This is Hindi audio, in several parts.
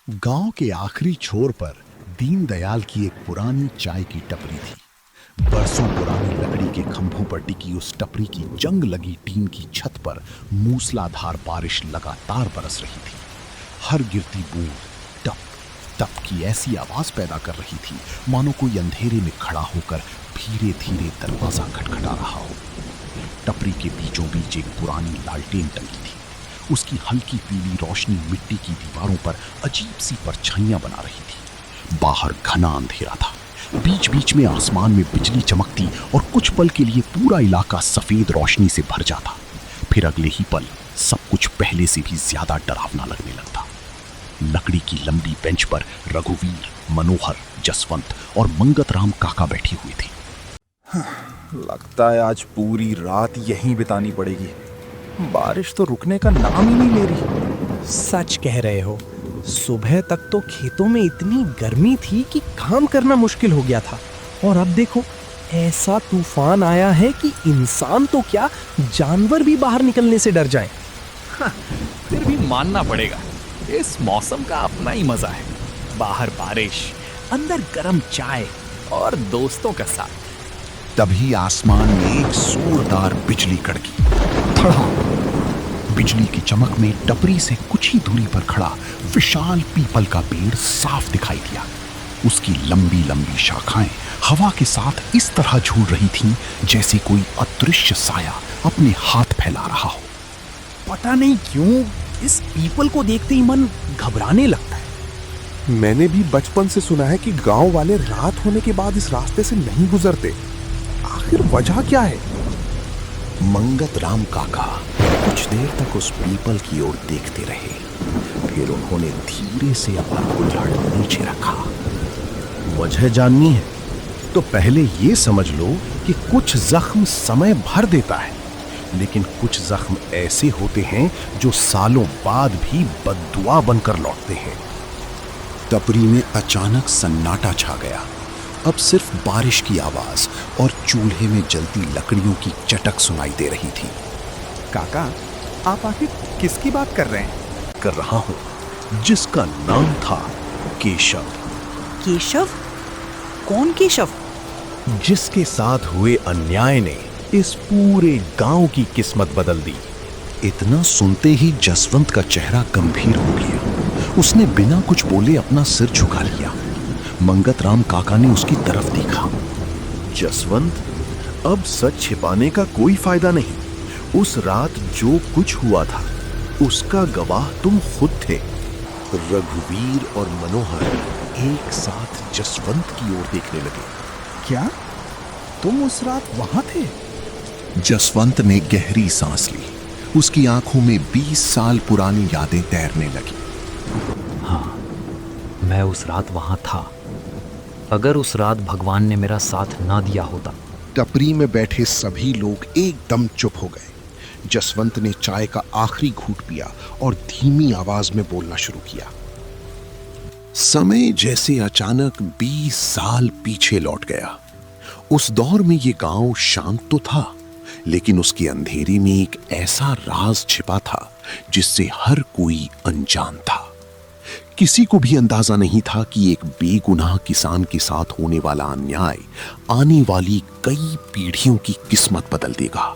गांव के आखिरी छोर पर दीनदयाल की एक पुरानी चाय की टपरी थी। बरसों पुरानी लकड़ी के खंभों पर टिकी उस टपरी की जंग लगी टीन की छत पर मूसलाधार बारिश लगातार बरस रही थी। हर गिरती बूंद टप टप की ऐसी आवाज पैदा कर रही थी मानो कोई अंधेरे में खड़ा होकर धीरे धीरे दरवाजा खटखटा रहा हो। टपरी के बीचों बीच एक पुरानी लालटेन टंगी थी। उसकी हल्की पीली रोशनी मिट्टी की दीवारों पर अजीब सी परछाइयां बना रही थी। बाहर घना अंधेरा था। बीच बीच में आसमान में बिजली चमकती और कुछ पल के लिए पूरा इलाका सफेद रोशनी से भर जाता। फिर अगले ही पल सब कुछ पहले से भी ज्यादा डरावना लगने लगता। लकड़ी की लंबी बेंच पर रघुवीर, मनोहर, जसवंत और मंगत राम काका बैठे हुए थे। लगता है आज पूरी रात यहीं बितानी पड़ेगी। बारिश तो रुकने का नाम ही नहीं ले रही। सच कह रहे हो। सुबह तक तो खेतों में इतनी गर्मी थी कि काम करना मुश्किल हो गया था, और अब देखो ऐसा तूफान आया है कि इंसान तो क्या, जानवर भी बाहर निकलने से डर जाएं। फिर भी मानना पड़ेगा, इस मौसम का अपना ही मजा है। बाहर बारिश, अंदर गर्म चाय और दोस्तों का साथ। तभी आसमान में एक जोरदार बिजली कड़की। धड़ाम! बिजली की चमक में टपरी से कुछ ही दूरी पर खड़ा विशाल पीपल का पेड़ साफ दिखाई दिया। उसकी लंबी लंबी शाखाएं हवा के साथ इस तरह झूल रही थीं जैसे कोई अदृश्य साया अपने हाथ फैला रहा हो। पता नहीं क्यों इस पीपल को देखते ही मन घबराने लगता है। मैंने भी बचपन से सुना है कि गांव वाले रात होने के बाद इस रास्ते से नहीं गुजरते। आखिर वजह क्या है? मंगत राम काका कुछ देर तक उस पीपल की ओर देखते रहे। फिर उन्होंने धीरे से अपना कुल्हाड़ नीचे रखा। वजह जाननी है तो पहले ये समझ लो कि कुछ जख्म समय भर देता है, लेकिन कुछ जख्म ऐसे होते हैं जो सालों बाद भी बद्दुआ बनकर लौटते हैं। टपरी में अचानक सन्नाटा छा गया। अब सिर्फ बारिश की आवाज और चूल्हे में जलती लकड़ियों की चटक सुनाई दे रही थी। काका, आप आखिर किसकी बात कर रहे हैं? कर रहा हूं जिसका नाम था केशव। केशव? कौन केशव? जिसके साथ हुए अन्याय ने इस पूरे गांव की किस्मत बदल दी। इतना सुनते ही जसवंत का चेहरा गंभीर हो गया। उसने बिना कुछ बोले अपना सिर झुका लिया। मंगत राम काका ने उसकी तरफ देखा। जसवंत, अब सच छिपाने का कोई फायदा नहीं। उस रात जो कुछ हुआ था उसका गवाह तुम खुद थे। रघुवीर और मनोहर एक साथ जसवंत की ओर देखने लगे। क्या तुम उस रात वहां थे? जसवंत ने गहरी सांस ली। उसकी आंखों में 20 साल पुरानी यादें तैरने लगी। हाँ, मैं उस रात वहां था। अगर उस रात भगवान ने मेरा साथ ना दिया होता। टपरी में बैठे सभी लोग एकदम चुप हो गए। जसवंत ने चाय का आखिरी घूंट पिया और धीमी आवाज में बोलना शुरू किया। समय जैसे अचानक 20 साल पीछे लौट गया। उस दौर में ये गांव शांत तो था, लेकिन उसके अंधेरे में एक ऐसा राज छिपा था जिससे हर कोई अनजान था। किसी को भी अंदाजा नहीं था कि एक बेगुनाह किसान के साथ होने वाला अन्याय आने वाली कई पीढ़ियों की किस्मत बदल देगा।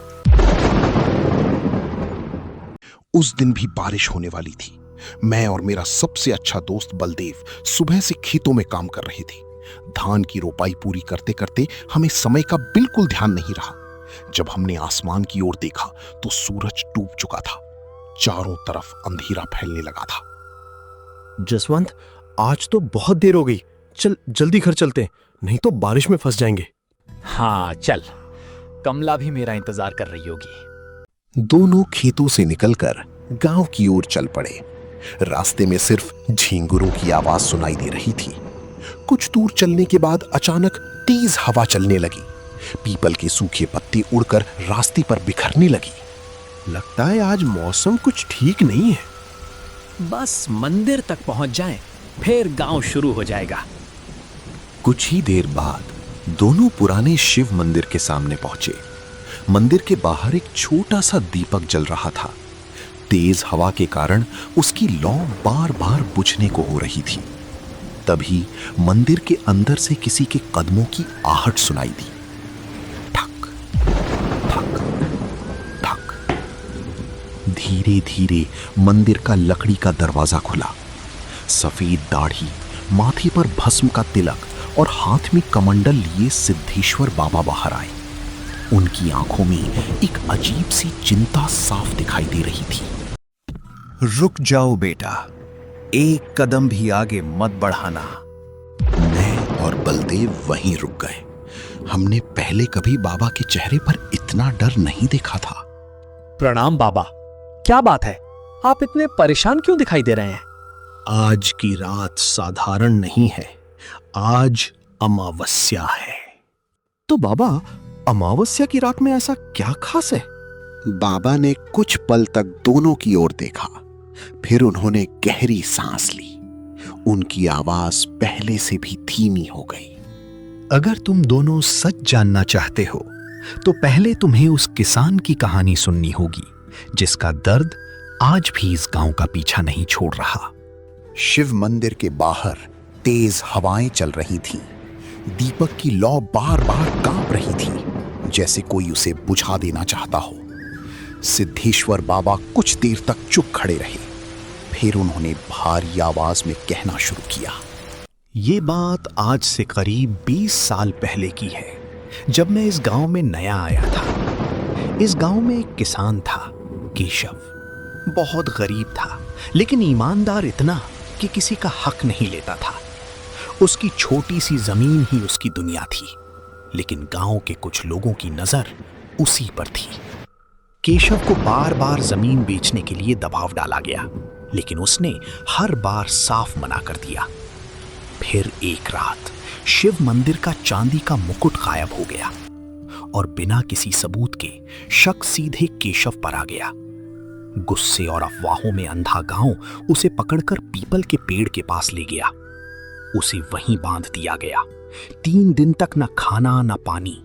उस दिन भी बारिश होने वाली थी। मैं और मेरा सबसे अच्छा दोस्त बलदेव सुबह से खेतों में काम कर रहे थे। धान की रोपाई पूरी करते करते हमें समय का बिल्कुल ध्यान नहीं रहा। जब हमने आसमान की ओर देखा तो सूरज डूब चुका था। चारों तरफ अंधेरा फैलने लगा था। जसवंत, आज तो बहुत देर हो गई। चल जल्दी घर चलते, नहीं तो बारिश में फंस जाएंगे। हाँ चल, कमला भी मेरा इंतजार कर रही होगी। दोनों खेतों से निकलकर गांव की ओर चल पड़े। रास्ते में सिर्फ झींगुरों की आवाज सुनाई दे रही थी। कुछ दूर चलने के बाद अचानक तेज हवा चलने लगी। पीपल के सूखे पत्ते उड़कर रास्ते पर बिखरने लगी। लगता है आज मौसम कुछ ठीक नहीं है। बस मंदिर तक पहुंच जाएं, फिर गांव शुरू हो जाएगा। कुछ ही देर बाद दोनों पुराने शिव मंदिर के सामने पहुंचे। मंदिर के बाहर एक छोटा सा दीपक जल रहा था। तेज हवा के कारण उसकी लौ बार बार बुझने को हो रही थी। तभी मंदिर के अंदर से किसी के कदमों की आहट सुनाई दी। ठक ठक ठक। धीरे धीरे मंदिर का लकड़ी का दरवाजा खुला। सफेद दाढ़ी, माथे पर भस्म का तिलक और हाथ में कमंडल लिए सिद्धेश्वर बाबा बाहर आए। उनकी आंखों में एक अजीब सी चिंता साफ दिखाई दे रही थी। रुक जाओ बेटा, एक कदम भी आगे मत बढ़ाना। मैं और बलदेव वहीं रुक गए। हमने पहले कभी बाबा के चेहरे पर इतना डर नहीं देखा था। प्रणाम बाबा। क्या बात है, आप इतने परेशान क्यों दिखाई दे रहे हैं? आज की रात साधारण नहीं है, आज अमावस्या है। तो बाबा, अमावस्या की रात में ऐसा क्या खास है? बाबा ने कुछ पल तक दोनों की ओर देखा, फिर उन्होंने गहरी सांस ली। उनकी आवाज पहले से भी धीमी हो गई। अगर तुम दोनों सच जानना चाहते हो तो पहले तुम्हें उस किसान की कहानी सुननी होगी जिसका दर्द आज भी इस गांव का पीछा नहीं छोड़ रहा। शिव मंदिर के बाहर तेज हवाएं चल रही थीं। दीपक की लौ बार बार कांप रही थी, जैसे कोई उसे बुझा देना चाहता हो। सिद्धेश्वर बाबा कुछ देर तक चुप खड़े रहे, फिर उन्होंने भारी आवाज में कहना शुरू किया। ये बात आज से करीब 20 साल पहले की है, जब मैं इस गांव में नया आया था। इस गांव में एक किसान था, केशव। बहुत गरीब था, लेकिन ईमानदार इतना कि किसी का हक नहीं लेता था। उसकी छोटी सी जमीन ही उसकी दुनिया थी, लेकिन गांव के कुछ लोगों की नजर उसी पर थी। केशव को बार बार जमीन बेचने के लिए दबाव डाला गया, लेकिन उसने हर बार साफ मना कर दिया। फिर एक रात शिव मंदिर का चांदी का मुकुट गायब हो गया और बिना किसी सबूत के शक सीधे केशव पर आ गया। गुस्से और अफवाहों में अंधा गांव उसे पकड़कर पीपल के पेड़ के पास ले गया। उसे वहीं बांध दिया गया। 3 दिन तक न खाना न पानी,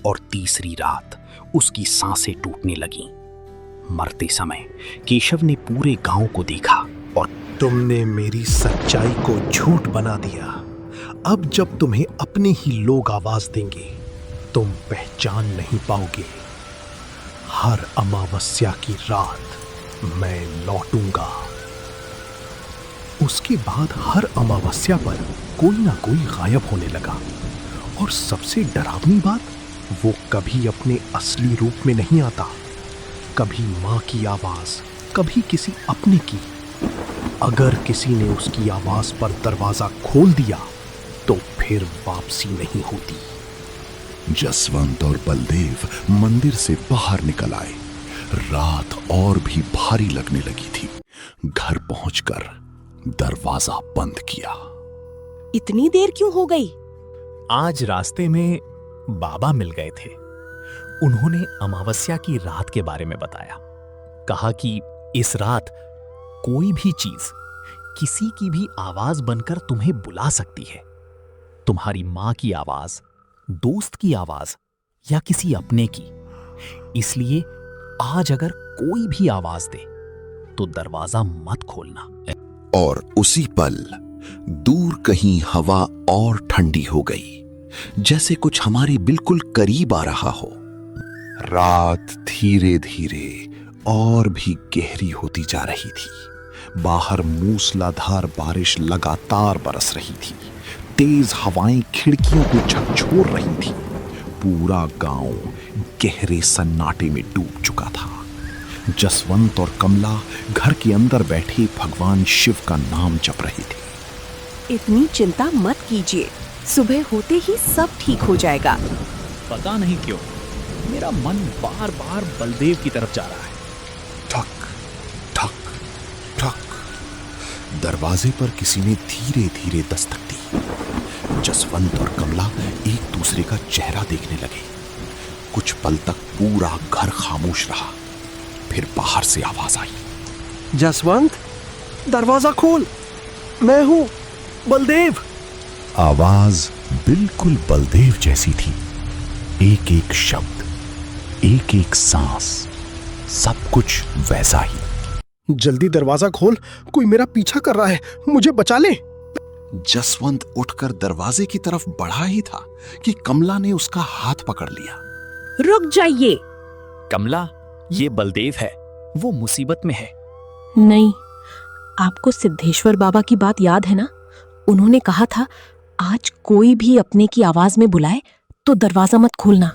और तीसरी रात उसकी सांसें टूटने लगीं। मरते समय केशव ने पूरे गांव को देखा और तुमने मेरी सच्चाई को झूठ बना दिया। अब जब तुम्हें अपने ही लोग आवाज देंगे, तुम पहचान नहीं पाओगे। हर अमावस्या की रात मैं लौटूंगा। उसके बाद हर अमावस्या पर कोई ना कोई गायब होने लगा, और सबसे डरावनी बात, वो कभी अपने असली रूप में नहीं आता। कभी माँ की आवाज, कभी किसी अपने की। अगर किसी ने उसकी आवाज पर दरवाजा खोल दिया तो फिर वापसी नहीं होती। जसवंत और बलदेव मंदिर से बाहर निकल आए। रात और भी भारी लगने लगी थी। घर पहुंचकर दरवाजा बंद किया। इतनी देर क्यों हो गई? आज रास्ते में बाबा मिल गए थे। उन्होंने अमावस्या की रात के बारे में बताया। कहा कि इस रात कोई भी चीज किसी की भी आवाज बनकर तुम्हें बुला सकती है। तुम्हारी मां की आवाज, दोस्त की आवाज या किसी अपने की। इसलिए आज अगर कोई भी आवाज दे तो दरवाजा मत खोलना। और उसी पल दूर कहीं हवा और ठंडी हो गई, जैसे कुछ हमारे बिल्कुल करीब आ रहा हो। रात धीरे धीरे और भी गहरी होती जा रही थी। बाहर मूसलाधार बारिश लगातार बरस रही थी। तेज हवाएं खिड़कियों को झकझोर रही थी। पूरा गांव गहरे सन्नाटे में डूब चुका था। जसवंत और कमला घर के अंदर बैठे भगवान शिव का नाम जप रहे थे। इतनी चिंता मत कीजिए, सुबह होते ही सब ठीक हो जाएगा। पता नहीं क्यों मेरा मन बार बार बलदेव की तरफ जा रहा है। ठक ठक ठक। दरवाजे पर किसी ने धीरे धीरे दस्तक दी। जसवंत और कमला एक दूसरे का चेहरा देखने लगे। कुछ पल तक पूरा घर खामोश रहा। फिर बाहर से आवाज आई। जसवंत, दरवाजा खोल, मैं हूं बलदेव। आवाज बिल्कुल बलदेव जैसी थी। एक एक शब्द, एक एक सांस, सब कुछ वैसा ही। जल्दी दरवाजा खोल, कोई मेरा पीछा कर रहा है, मुझे बचा ले। जसवंत उठकर दरवाजे की तरफ बढ़ा ही था कि कमला ने उसका हाथ पकड़ लिया। रुक जाइए। कमला, ये बलदेव है, वो मुसीबत में है। नहीं, आपको सिद्धेश्वर बाबा की बात याद है ना? उन्होंने कहा था आज कोई भी अपने की आवाज में बुलाए तो दरवाजा मत खोलना।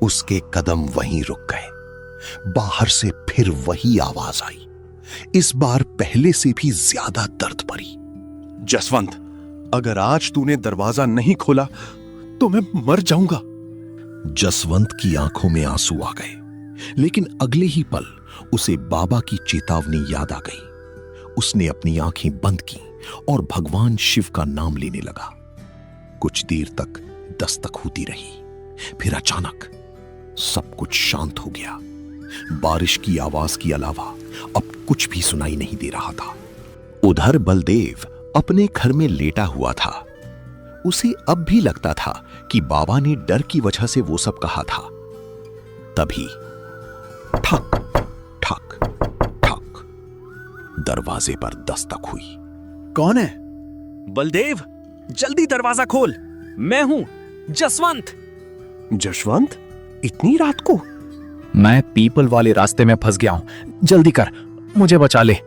उसके कदम वहीं रुक गए। बाहर से फिर वही आवाज आई, इस बार पहले से भी ज्यादा दर्द भरी। जसवंत, अगर आज तूने दरवाजा नहीं खोला तो मैं मर जाऊंगा। जसवंत की आंखों में आंसू आ गए, लेकिन अगले ही पल उसे बाबा की चेतावनी याद आ गई। उसने अपनी आंखें बंद की और भगवान शिव का नाम लेने लगा। कुछ देर तक दस्तक होती रही, फिर अचानक सब कुछ शांत हो गया। बारिश की आवाज के अलावा अब कुछ भी सुनाई नहीं दे रहा था। उधर बलदेव अपने घर में लेटा हुआ था। उसे अब भी लगता था कि बाबा ने डर की वजह से वो सब कहा था। तभी ठक ठक ठक दरवाजे पर दस्तक हुई। कौन है? बलदेव, जल्दी दरवाजा खोल, मैं हूं जसवंत। जसवंत, इतनी रात को? मैं पीपल वाले रास्ते में फंस गया हूं, जल्दी कर, मुझे बचा ले।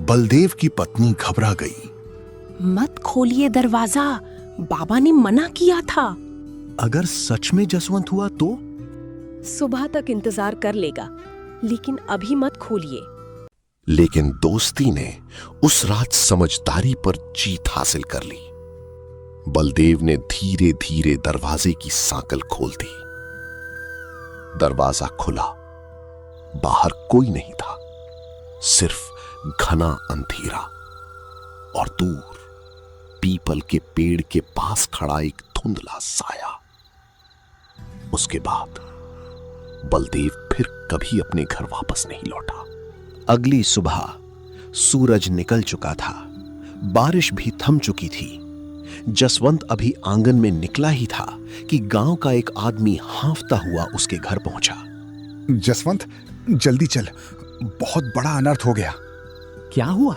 बलदेव की पत्नी घबरा गई। मत खोलिए दरवाजा, बाबा ने मना किया था। अगर सच में जसवंत हुआ तो? सुबह तक इंतजार कर लेगा, लेकिन अभी मत खोलिए। लेकिन दोस्ती ने उस रात समझदारी पर जीत हासिल कर ली। बलदेव ने धीरे धीरे दरवाजे की सांकल खोल दी। दरवाजा खुला। बाहर कोई नहीं था, सिर्फ घना अंधेरा और दूर पीपल के पेड़ के पास खड़ा एक धुंधला साया। उसके बाद बलदेव फिर कभी अपने घर वापस नहीं लौटा। अगली सुबह सूरज निकल चुका था, बारिश भी थम चुकी थी। जसवंत अभी आंगन में निकला ही था कि गांव का एक आदमी हांफता हुआ उसके घर पहुंचा। जसवंत, जल्दी चल, बहुत बड़ा अनर्थ हो गया। क्या हुआ?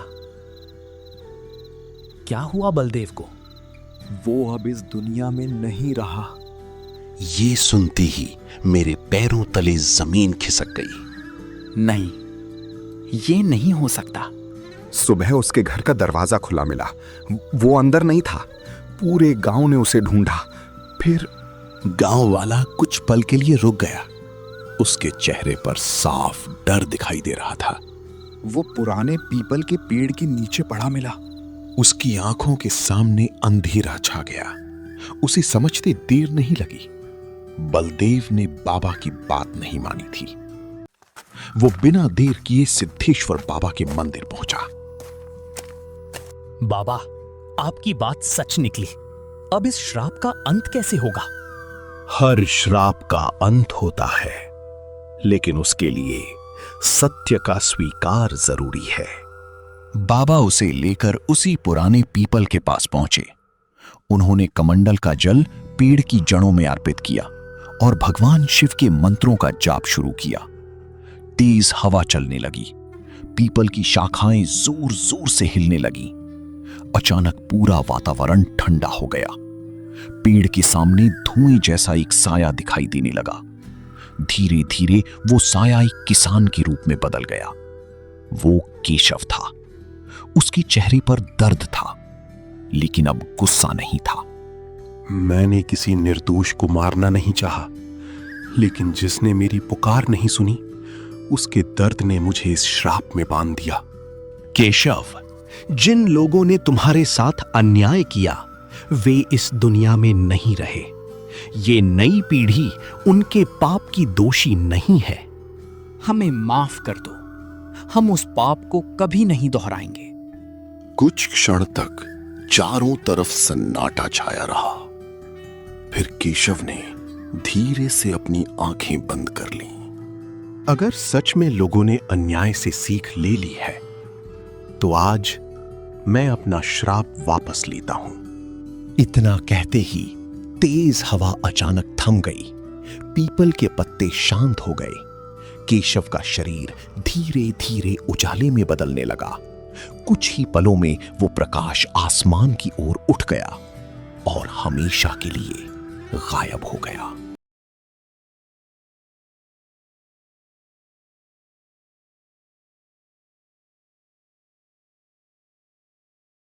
क्या हुआ बलदेव को? वो अब इस दुनिया में नहीं रहा। ये सुनते ही मेरे पैरों तले जमीन खिसक गई। नहीं, ये नहीं हो सकता। सुबह उसके घर का दरवाजा खुला मिला, वो अंदर नहीं था। पूरे गांव ने उसे ढूंढा। फिर गांव वाला कुछ पल के लिए रुक गया। उसके चेहरे पर साफ डर दिखाई दे रहा था। वो पुराने पीपल के पेड़ के नीचे पड़ा मिला। उसकी आंखों के सामने अंधेरा छा गया। उसे समझते देर नहीं लगी। बलदेव ने बाबा की बात नहीं मानी थी। वो बिना देर किए सिद्धेश्वर बाबा के मंदिर पहुंचा। बाबा, आपकी बात सच निकली। अब इस श्राप का अंत कैसे होगा? हर श्राप का अंत होता है, लेकिन उसके लिए सत्य का स्वीकार जरूरी है। बाबा उसे लेकर उसी पुराने पीपल के पास पहुंचे। उन्होंने कमंडल का जल पेड़ की जड़ों में अर्पित किया और भगवान शिव के मंत्रों का जाप शुरू किया। तेज हवा चलने लगी। पीपल की शाखाएं जोर जोर से हिलने लगी। अचानक पूरा वातावरण ठंडा हो गया। पेड़ के सामने धुएं जैसा एक साया दिखाई देने लगा। धीरे धीरे वो साया एक किसान के रूप में बदल गया। वो केशव था। उसके चेहरे पर दर्द था, लेकिन अब गुस्सा नहीं था। मैंने किसी निर्दोष को मारना नहीं चाहा, लेकिन जिसने मेरी पुकार नहीं सुनी, उसके दर्द ने मुझे इस श्राप में बांध दिया। केशव, जिन लोगों ने तुम्हारे साथ अन्याय किया वे इस दुनिया में नहीं रहे। ये नई पीढ़ी उनके पाप की दोषी नहीं है। हमें माफ कर दो, हम उस पाप को कभी नहीं दोहराएंगे। कुछ क्षण तक चारों तरफ सन्नाटा छाया रहा। फिर केशव ने धीरे से अपनी आंखें बंद कर लीं। अगर सच में लोगों ने अन्याय से सीख ले ली है, तो आज मैं अपना श्राप वापस लेता हूं। इतना कहते ही तेज हवा अचानक थम गई। पीपल के पत्ते शांत हो गए। केशव का शरीर धीरे धीरे उजाले में बदलने लगा। कुछ ही पलों में वो प्रकाश आसमान की ओर उठ गया और हमेशा के लिए गायब हो गया।